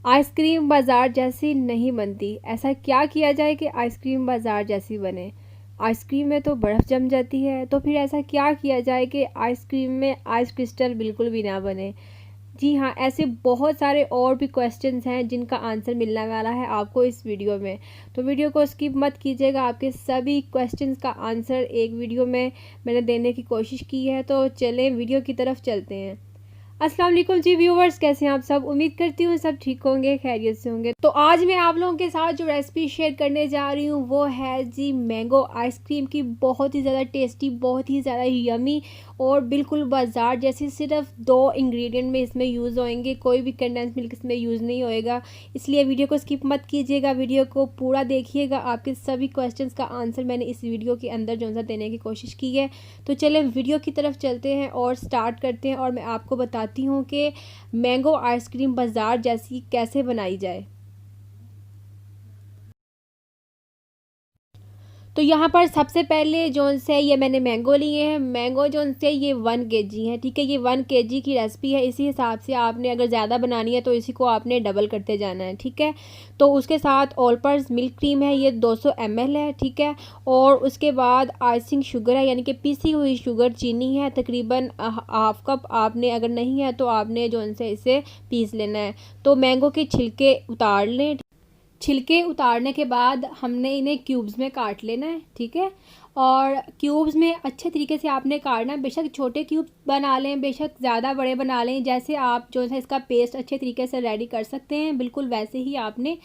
Ice cream बाज़ार जैसी नहीं बनती। ऐसा क्या किया जाए कि आइसक्रीम बाज़ार जैसी बने? आइसक्रीम में तो बर्फ़ जम जाती है, तो फिर ऐसा क्या किया जाए कि आइसक्रीम में आइस क्रिस्टल बिल्कुल भी ना बने? जी हाँ, ऐसे बहुत सारे और भी क्वेश्चंस हैं जिनका आंसर मिलने वाला है आपको इस वीडियो में। तो वीडियो को स्किप मत कीजिएगा, आपके सभी क्वेश्चंस का आंसर एक वीडियो में मैंने देने की कोशिश की है। तो चलें वीडियो की तरफ चलते हैं। अस्सलाम वालेकुम जी व्यूवर्स, कैसे हैं आप सब? उम्मीद करती हूँ सब ठीक होंगे, खैरियत से होंगे। तो आज मैं आप लोगों के साथ जो रेसिपी शेयर करने जा रही हूँ वो है जी मैंगो आइसक्रीम की। बहुत ही ज़्यादा टेस्टी, बहुत ही ज़्यादा यमी और बिल्कुल बाजार जैसी। सिर्फ 2 इंग्रेडिएंट में इसमें यूज़ होएंगे, कोई भी कंडेंस मिल्क इसमें यूज़ नहीं होएगा। इसलिए वीडियो को स्किप मत कीजिएगा, वीडियो को पूरा देखिएगा। आपके सभी क्वेश्चंस का आंसर मैंने इस वीडियो के अंदर जो सा देने की कोशिश की है। तो चलें वीडियो की तरफ चलते हैं और स्टार्ट करते हैं और मैं आपको बताती हूँ कि मैंगो आइसक्रीम बाज़ार जैसी कैसे बनाई जाए। तो यहाँ पर सबसे पहले जोन से ये मैंने मैंगो लिए हैं। मैंगो जोन से ये 1 केजी है, ठीक है। ये 1 केजी की रेसिपी है, इसी हिसाब से आपने अगर ज़्यादा बनानी है तो इसी को आपने डबल करते जाना है, ठीक है। तो उसके साथ ऑल पर्पज़ मिल्क क्रीम है, ये 200 ml है, ठीक है। और उसके बाद आइसिंग शुगर है, यानी कि पिसी हुई शुगर, चीनी है तकरीबन हाफ कप। आपने अगर नहीं है तो आपने जोन से इसे पीस लेना है। तो मैंगो के छिलके उतार लें। छिलके उतारने के बाद हमने इन्हें क्यूब्स में काट लेना है, ठीक है। और क्यूब्स में अच्छे तरीके से आपने काटना है। बेशक छोटे क्यूब बना लें, बेशक ज़्यादा बड़े बना लें, जैसे आप जो है इसका पेस्ट अच्छे तरीके से रेडी कर सकते हैं, बिल्कुल वैसे ही आपने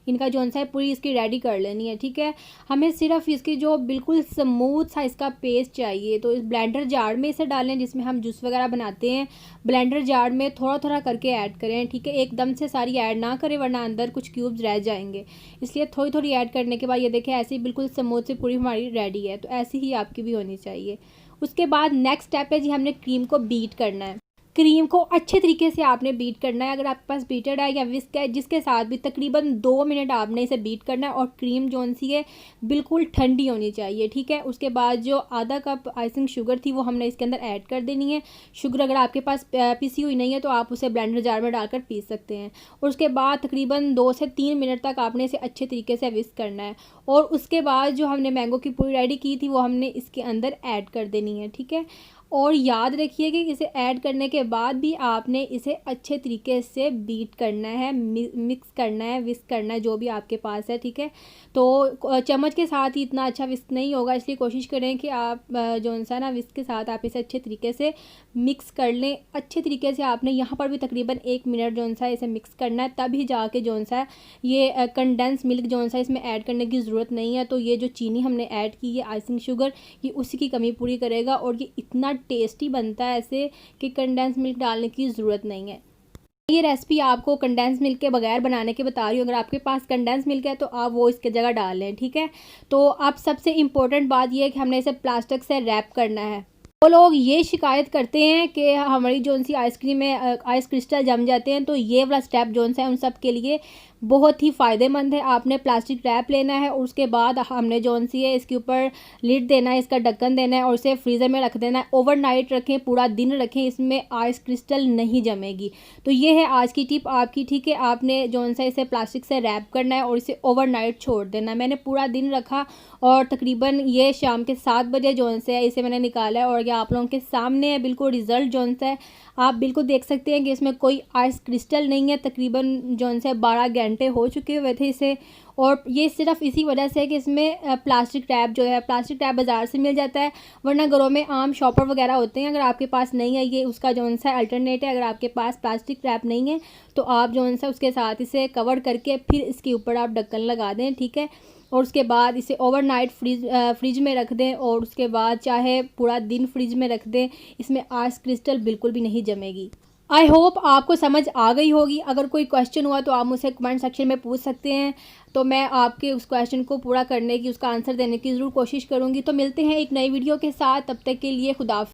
इनका जो है पूरी इसकी रेडी कर लेनी है, ठीक है। हमें सिर्फ इसकी जो बिल्कुल स्मूथ सा इसका पेस्ट चाहिए। तो इस ब्लेंडर जार में इसे डालें जिसमें हम जूस वगैरह बनाते हैं। ब्लेंडर जार में थोड़ा थोड़ा करके ऐड करें, ठीक है। एकदम से सारी ऐड ना करें वरना अंदर कुछ क्यूब्स रह जाएंगे। इसलिए थोड़ी थोड़ी ऐड करने के बाद ये देखें ऐसे ही बिल्कुल स्मूथ से पूरी हमारी रेडी है। तो ऐसी ही आपकी भी होनी चाहिए। उसके बाद नेक्स्ट स्टेप है जी, हमने क्रीम को बीट करना है। क्रीम को अच्छे तरीके से आपने बीट करना है। अगर आपके पास बीटर है या विस्क है, जिसके साथ भी तकरीबन 2 मिनट आपने इसे बीट करना है। और क्रीम जो सी है बिल्कुल ठंडी होनी चाहिए, ठीक है। उसके बाद जो आधा कप आइसिंग शुगर थी वो हमने इसके अंदर ऐड कर देनी है। शुगर अगर आपके पास पिसी हुई नहीं है तो आप उसे ब्लेंडर जार में डालकर पीस सकते हैं। और उसके बाद तकरीबन 2 से 3 मिनट तक आपने इसे अच्छे तरीके से विस्क करना है। और उसके बाद जो हमने मैंगो की पूरी रेडी की थी वो हमने इसके अंदर ऐड कर देनी है, ठीक है। और याद रखिए कि इसे ऐड करने के बाद भी आपने इसे अच्छे तरीके से बीट करना है, मिक्स करना है, विस्क करना है, जो भी आपके पास है, ठीक है। तो चम्मच के साथ ही इतना अच्छा विस्क नहीं होगा, इसलिए कोशिश करें कि आप जो सा ना विस्क के साथ आप इसे अच्छे तरीके से मिक्स कर लें। अच्छे तरीके से आपने यहाँ पर भी तकरीबन 1 मिनट जो सा इसे मिक्स करना है, तभी जाके जो सा ये कंडेंस मिल्क जो सा इसमें ऐड करने की ज़रूरत नहीं है। तो ये जो चीनी हमने ऐड की है आइसिंग शुगर, ये उसी की कमी पूरी करेगा। और ये इतना टेस्टी बनता है ऐसे कि कंडेंस मिल्क डालने की ज़रूरत नहीं है। ये रेसिपी आपको कंडेंस मिल्क के बगैर बनाने की बता रही हूँ। अगर आपके पास कंडेंस मिल्क है तो आप वो इसके जगह डाल लें, ठीक है। तो अब सबसे इम्पोर्टेंट बात यह है कि हमने इसे प्लास्टिक से रैप करना है। वो लोग ये शिकायत करते हैं कि हमारी जो सी आइसक्रीम में आइस क्रिस्टल जम जाते हैं, तो ये वाला स्टेप जो सा है उन सब के लिए बहुत ही फ़ायदेमंद है। आपने प्लास्टिक रैप लेना है और उसके बाद हमने जो सी है इसके ऊपर लिड देना है, इसका ढक्कन देना है और इसे फ्रीज़र में रख देना है। ओवरनाइट रखें, पूरा दिन रखें, इसमें आइस क्रिस्टल नहीं जमेगी। तो ये है आज की टिप आपकी, ठीक है। आपने जो सा इसे प्लास्टिक से रैप करना है और इसे ओवरनाइट छोड़ देना है। मैंने पूरा दिन रखा और तकरीबन ये शाम के 7 बजे जो सा है इसे मैंने निकाला है। और ये आप लोगों के सामने है बिल्कुल रिज़ल्ट जो सा है, आप बिल्कुल देख सकते हैं कि इसमें कोई आइस क्रिस्टल नहीं है। तकरीबन जो से 12 घंटे हो चुके हुए थे इसे। और ये सिर्फ इसी वजह से है कि इसमें प्लास्टिक रैप जो है, प्लास्टिक रैप बाज़ार से मिल जाता है, वरना घरों में आम शॉपर वगैरह होते हैं। अगर आपके पास नहीं है ये उसका जो सा अल्टरनेट है। अगर आपके पास प्लास्टिक रैप नहीं है तो आप जो सा उसके साथ इसे कवर करके फिर इसके ऊपर आप ढक्कन लगा दें, ठीक है। और उसके बाद इसे ओवरनाइट फ्रिज में रख दें और उसके बाद चाहे पूरा दिन फ्रिज में रख दें, इसमें आइस क्रिस्टल बिल्कुल भी नहीं जमेगी। आई होप आपको समझ आ गई होगी। अगर कोई क्वेश्चन हुआ तो आप मुझसे कमेंट सेक्शन में पूछ सकते हैं, तो मैं आपके उस क्वेश्चन को पूरा करने की, उसका आंसर देने की ज़रूर कोशिश करूँगी। तो मिलते हैं एक नई वीडियो के साथ, तब तक के लिए खुदा।